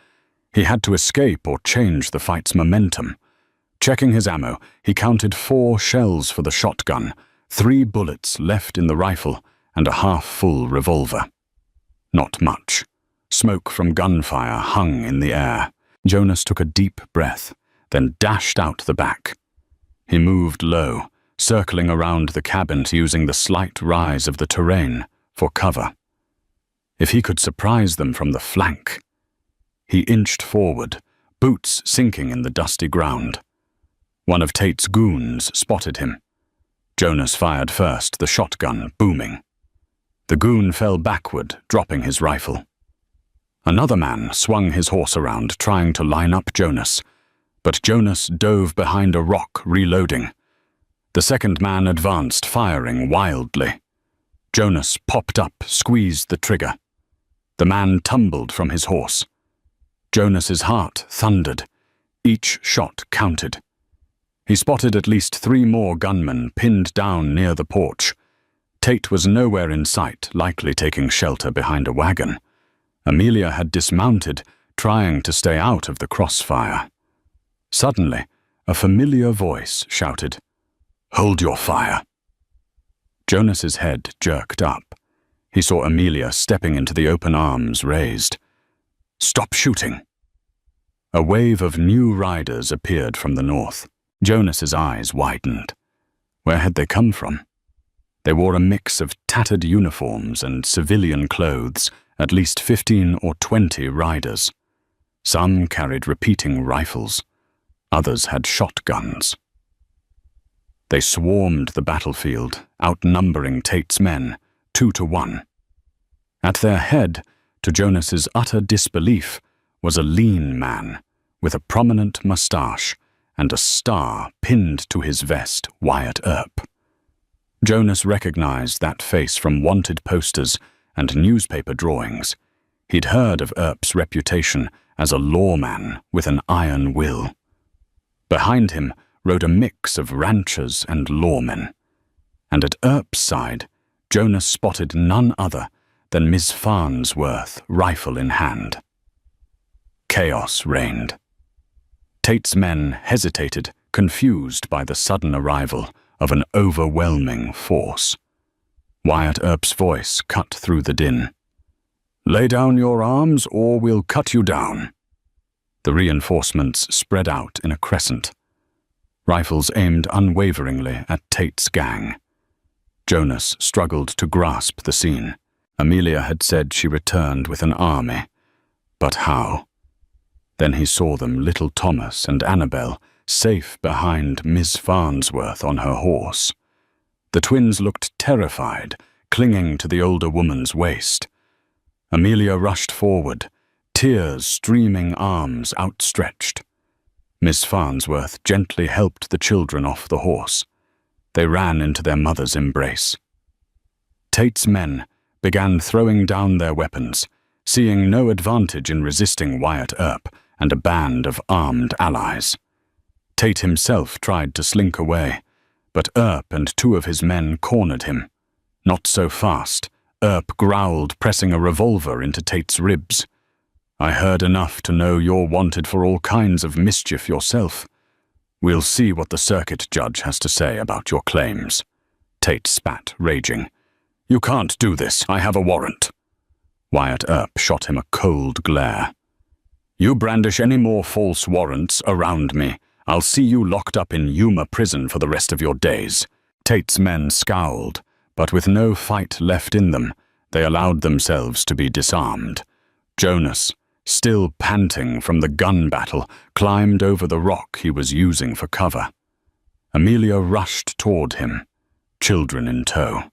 He had to escape or change the fight's momentum. Checking his ammo, he counted 4 shells for the shotgun, 3 bullets left in the rifle, and a half-full revolver. Not much. Smoke from gunfire hung in the air. Jonas took a deep breath, then dashed out the back. He moved low, circling around the cabin, using the slight rise of the terrain for cover. If he could surprise them from the flank. He inched forward, boots sinking in the dusty ground. One of Tate's goons spotted him. Jonas fired first, the shotgun booming. The goon fell backward, dropping his rifle. Another man swung his horse around, trying to line up Jonas, but Jonas dove behind a rock, reloading. The second man advanced, firing wildly. Jonas popped up, squeezed the trigger. The man tumbled from his horse. Jonas's heart thundered. Each shot counted. He spotted at least 3 more gunmen pinned down near the porch. Tate was nowhere in sight, likely taking shelter behind a wagon. Amelia had dismounted, trying to stay out of the crossfire. Suddenly, a familiar voice shouted, "Hold your fire." Jonas's head jerked up. He saw Amelia stepping into the open arms raised. "Stop shooting." A wave of new riders appeared from the north. Jonas's eyes widened. Where had they come from? They wore a mix of tattered uniforms and civilian clothes, at least 15 or 20 riders. Some carried repeating rifles. Others had shotguns. They swarmed the battlefield, outnumbering Tate's men, 2 to 1. At their head, to Jonas's utter disbelief, was a lean man with a prominent mustache and a star pinned to his vest, Wyatt Earp. Jonas recognized that face from wanted posters and newspaper drawings. He'd heard of Earp's reputation as a lawman with an iron will. Behind him rode a mix of ranchers and lawmen. And at Earp's side, Jonas spotted none other than Miss Farnsworth, rifle in hand. Chaos reigned. Tate's men hesitated, confused by the sudden arrival of an overwhelming force. Wyatt Earp's voice cut through the din. "Lay down your arms or we'll cut you down." The reinforcements spread out in a crescent. Rifles aimed unwaveringly at Tate's gang. Jonas struggled to grasp the scene. Amelia had said she returned with an army. But how? Then he saw them, little Thomas and Annabel, safe behind Miss Farnsworth on her horse. The twins looked terrified, clinging to the older woman's waist. Amelia rushed forward, tears streaming, arms outstretched. Miss Farnsworth gently helped the children off the horse. They ran into their mother's embrace. Tate's men began throwing down their weapons, seeing no advantage in resisting Wyatt Earp and a band of armed allies. Tate himself tried to slink away, but Earp and two of his men cornered him. Not so fast. Earp growled, pressing a revolver into Tate's ribs. "I heard enough to know you're wanted for all kinds of mischief yourself. We'll see what the circuit judge has to say about your claims." Tate spat, raging. "You can't do this. I have a warrant." Wyatt Earp shot him a cold glare. "You brandish any more false warrants around me, I'll see you locked up in Yuma prison for the rest of your days." Tate's men scowled, but with no fight left in them, they allowed themselves to be disarmed. Jonas, still panting from the gun battle, climbed over the rock he was using for cover. Amelia rushed toward him, children in tow.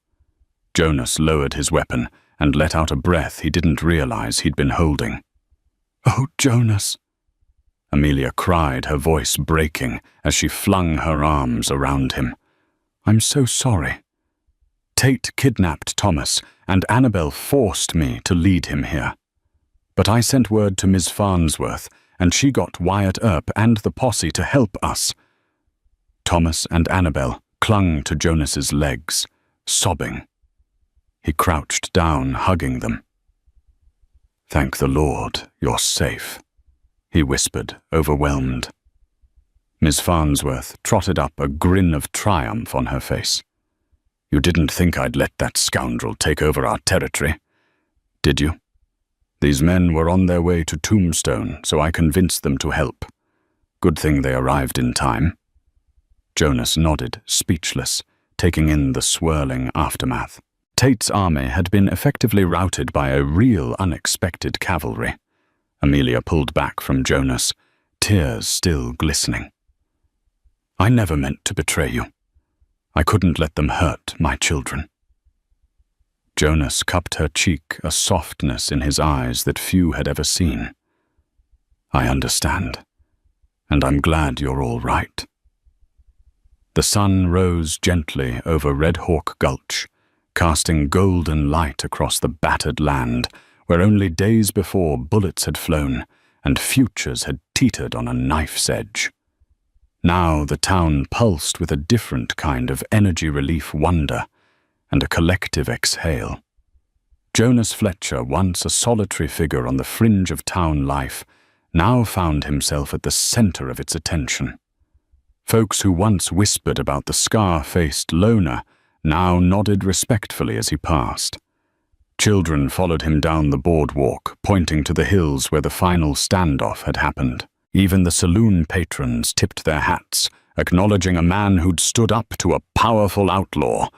Jonas lowered his weapon and let out a breath he didn't realize he'd been holding. "Oh, Jonas!" Amelia cried, her voice breaking as she flung her arms around him. "I'm so sorry. Tate kidnapped Thomas, and Annabel forced me to lead him here. But I sent word to Miss Farnsworth, and she got Wyatt Earp and the posse to help us." Thomas and Annabel clung to Jonas's legs, sobbing. He crouched down, hugging them. "Thank the Lord, you're safe," he whispered, overwhelmed. Miss Farnsworth trotted up, a grin of triumph on her face. "You didn't think I'd let that scoundrel take over our territory, did you? These men were on their way to Tombstone, so I convinced them to help. Good thing they arrived in time." Jonas nodded, speechless, taking in the swirling aftermath. Tate's army had been effectively routed by a real unexpected cavalry. Amelia pulled back from Jonas, tears still glistening. "I never meant to betray you. I couldn't let them hurt my children." Jonas cupped her cheek, a softness in his eyes that few had ever seen. "I understand, and I'm glad you're all right." The sun rose gently over Red Hawk Gulch, casting golden light across the battered land where only days before bullets had flown and futures had teetered on a knife's edge. Now the town pulsed with a different kind of energy relief wonder and a collective exhale. Jonas Fletcher, once a solitary figure on the fringe of town life, now found himself at the center of its attention. Folks who once whispered about the scar-faced loner now nodded respectfully as he passed. Children followed him down the boardwalk, pointing to the hills where the final standoff had happened. Even the saloon patrons tipped their hats, acknowledging a man who'd stood up to a powerful outlaw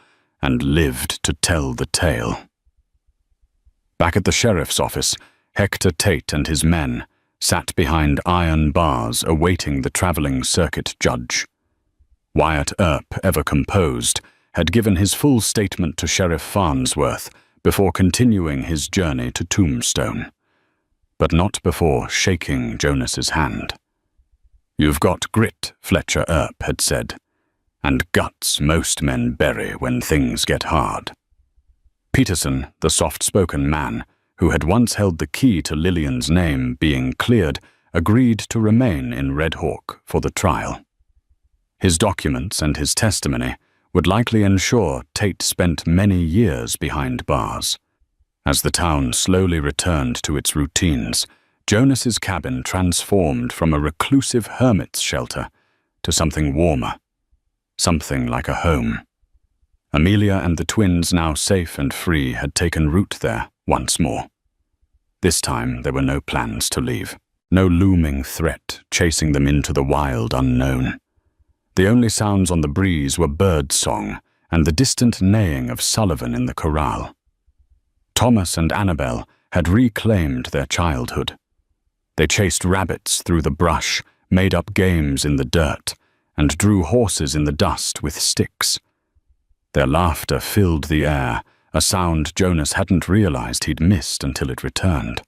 and lived to tell the tale. Back at the sheriff's office, Hector Tate and his men sat behind iron bars awaiting the traveling circuit judge. Wyatt Earp, ever composed, had given his full statement to Sheriff Farnsworth before continuing his journey to Tombstone, but not before shaking Jonas's hand. "You've got grit," Fletcher Earp had said, "and guts most men bury when things get hard." Peterson, the soft-spoken man, who had once held the key to Lillian's name being cleared, agreed to remain in Red Hawk for the trial. His documents and his testimony would likely ensure Tate spent many years behind bars. As the town slowly returned to its routines, Jonas's cabin transformed from a reclusive hermit's shelter to something warmer, something like a home. Amelia and the twins, now safe and free, had taken root there once more. This time there were no plans to leave, no looming threat chasing them into the wild unknown. The only sounds on the breeze were bird song and the distant neighing of Sullivan in the corral. Thomas and Annabel had reclaimed their childhood. They chased rabbits through the brush, made up games in the dirt, and drew horses in the dust with sticks. Their laughter filled the air, a sound Jonas hadn't realized he'd missed until it returned.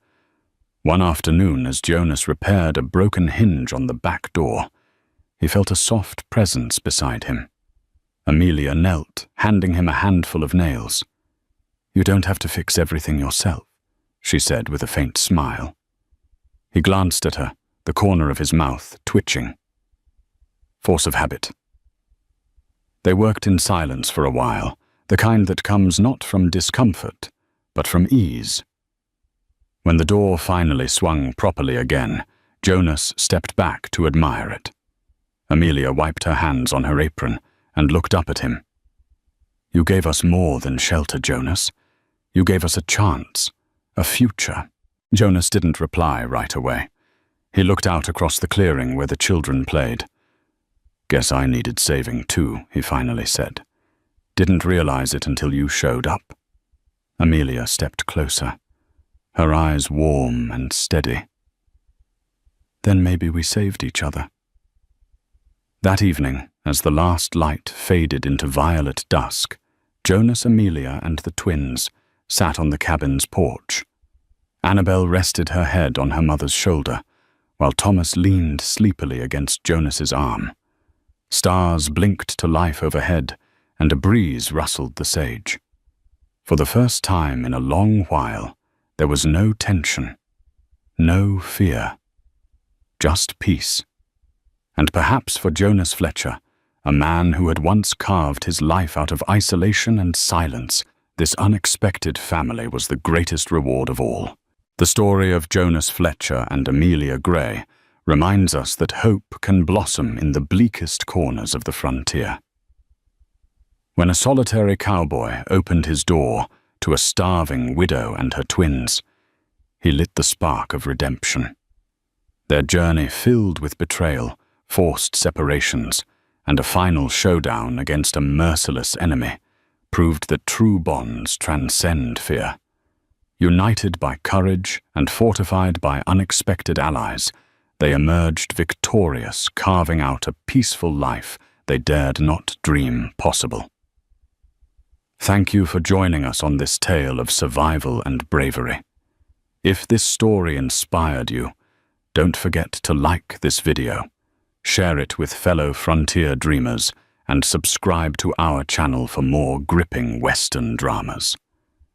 One afternoon, as Jonas repaired a broken hinge on the back door, he felt a soft presence beside him. Amelia knelt, handing him a handful of nails. "You don't have to fix everything yourself," she said with a faint smile. He glanced at her, the corner of his mouth twitching. Force of habit. They worked in silence for a while, the kind that comes not from discomfort, but from ease. When the door finally swung properly again, Jonas stepped back to admire it. Amelia wiped her hands on her apron and looked up at him. "You gave us more than shelter, Jonas. You gave us a chance, a future." Jonas didn't reply right away. He looked out across the clearing where the children played. "Guess I needed saving too," he finally said. "Didn't realize it until you showed up." Amelia stepped closer, her eyes warm and steady. "Then maybe we saved each other." That evening, as the last light faded into violet dusk, Jonas, Amelia, and the twins sat on the cabin's porch. Annabel rested her head on her mother's shoulder, while Thomas leaned sleepily against Jonas's arm. Stars blinked to life overhead, and a breeze rustled the sage. For the first time in a long while, there was no tension, no fear, just peace. And perhaps for Jonas Fletcher, a man who had once carved his life out of isolation and silence, this unexpected family was the greatest reward of all. The story of Jonas Fletcher and Amelia Gray reminds us that hope can blossom in the bleakest corners of the frontier. When a solitary cowboy opened his door to a starving widow and her twins, he lit the spark of redemption. Their journey filled with betrayal, forced separations, and a final showdown against a merciless enemy proved that true bonds transcend fear. United by courage and fortified by unexpected allies, they emerged victorious, carving out a peaceful life they dared not dream possible. Thank you for joining us on this tale of survival and bravery. If this story inspired you, don't forget to like this video, share it with fellow frontier dreamers, and subscribe to our channel for more gripping Western dramas.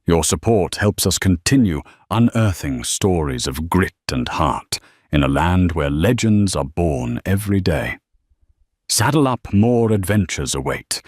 Your support helps us continue unearthing stories of grit and heart in a land where legends are born every day. Saddle up, more adventures await.